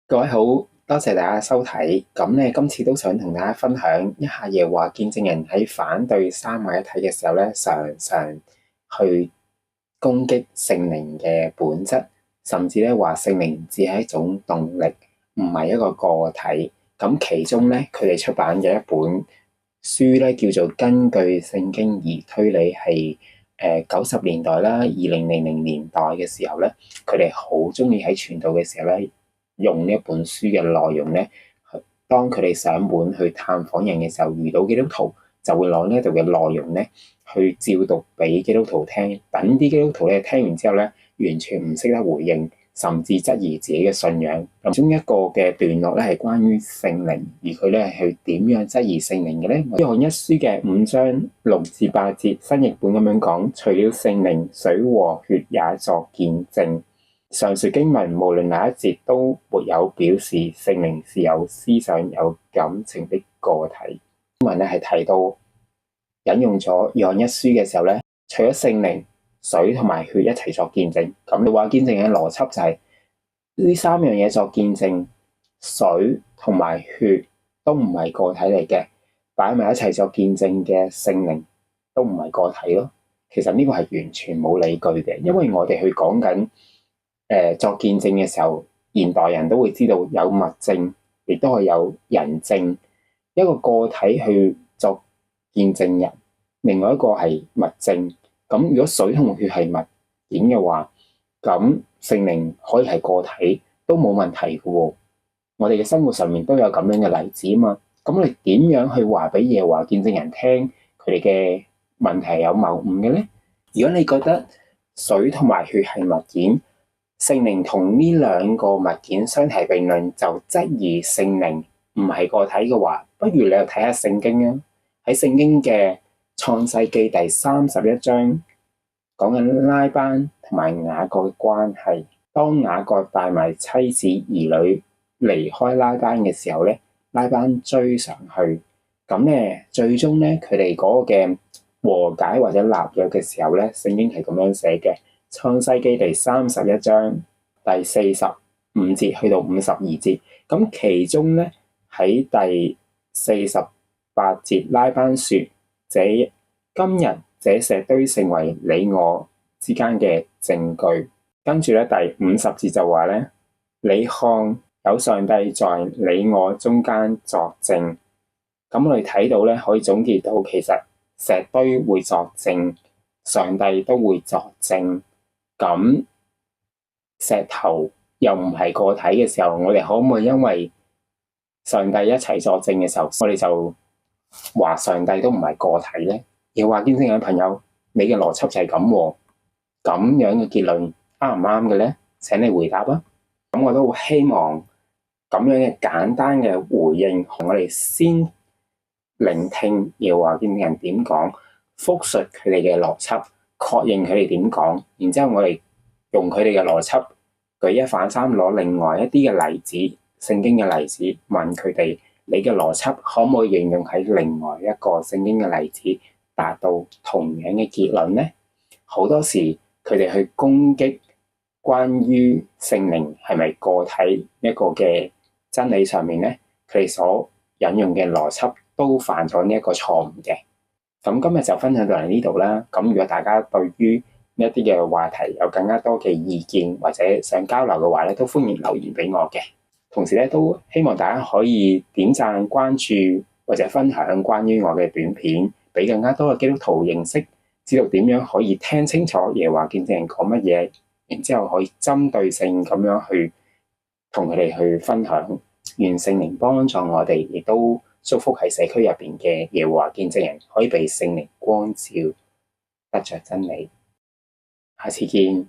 各位好，多謝大家收睇。咁咧，今次都想同大家分享一下耶和華見證人喺反對三位一體嘅時候咧，常常去攻擊聖靈嘅本質，甚至咧話聖靈只係一種動力，唔係一個個體。咁其中咧，佢哋出版嘅一本書咧，叫做《根據聖經而推理》，係90年代啦、2000年代嘅時候咧，佢哋好中意喺傳道嘅時候咧，用呢一本書嘅內容咧，當佢哋上門去探訪人嘅時候，遇到基督徒就會攞呢度嘅內容咧，去照讀俾基督徒聽。等啲基督徒咧聽完之後咧，完全唔識得回應，甚至質疑自己嘅信仰。其中一個嘅段落咧係關於聖靈，而佢咧係點樣質疑聖靈嘅咧？約翰一書嘅5章6至8節，新譯本咁樣講：除了聖靈，水和血也作見證。上述經文無論哪一節都沒有表示聖靈是有思想、有感情的個體。經文咧係提到引用咗約翰一書嘅時候咧，除咗聖靈、水同埋血一齊作見證。咁你話見證嘅邏輯就係呢三樣嘢作見證，水同埋血都唔係個體嚟嘅，擺埋一齊作見證嘅聖靈都唔係個體咯。其實呢個係完全冇理據嘅，因為我哋去講緊作見證嘅時候，現代人都會知道有物證，亦都係有人證。一個個體去作見證人，另外一個係物證。咁如果水同血係物件嘅話，咁聖靈可以係個體都冇問題嘅喎。我哋嘅生活上面都有咁樣嘅例子啊嘛。咁我哋點樣去話俾耶和華見證人聽佢哋嘅問題有謬誤嘅咧？如果你覺得水同埋血係物件，聖靈同呢兩個物件相提並論，就質疑聖靈唔係個體嘅話，不如你又睇下聖經啊。喺聖經嘅創世記第31章講緊拉班同埋雅各嘅關係。當雅各帶埋妻子兒女離開拉班嘅時候咧，拉班追上去，咁咧最終咧佢哋嗰個嘅和解或者立約嘅時候咧，聖經係咁樣寫嘅。創世記第31章第45節去到52節，咁其中咧喺第48節，拉班說：今日這石堆成為你我之間嘅證據。跟住咧第50節就話咧：你看有上帝在你我中間作證。咁我哋睇到咧，可以總結到其實石堆會作證，上帝都會作證。咁石頭又唔係個體嘅時候，我哋可唔可以因為上帝一齊作證嘅時候，我哋就話上帝都唔係個體咧？又話見證嘅朋友，你嘅邏輯就係咁樣嘅結論啱唔啱嘅咧？請你回答啊！咁我都好希望咁樣嘅簡單嘅回應，我哋先聆聽又話見證人點講，複述佢哋嘅邏輯，確認佢哋點講，然之後我哋用佢哋嘅邏輯舉一反三，攞另外一啲嘅例子，聖經嘅例子，問佢哋：你嘅邏輯可唔可以應用喺另外一個聖經嘅例子，達到同樣嘅結論呢？好多時佢哋去攻擊關於聖靈係咪個體一個嘅真理上面咧，佢哋所引用嘅邏輯都犯咗呢一個錯誤嘅。咁今日就分享到嚟呢度啦。咁如果大家對於呢一啲嘅話題有更加多嘅意見或者想交流嘅話咧，都歡迎留言俾我嘅。同時咧，都希望大家可以點讚、關注或者分享關於我嘅短片，俾更加多嘅基督徒認識，知道點樣可以聽清楚耶和華見證人講乜嘢，然之後可以針對性咁樣去同佢哋去分享。願聖靈幫助我哋，亦都祝福喺社區入邊嘅耶和華見證人可以被聖靈光照，得着真理。下次見。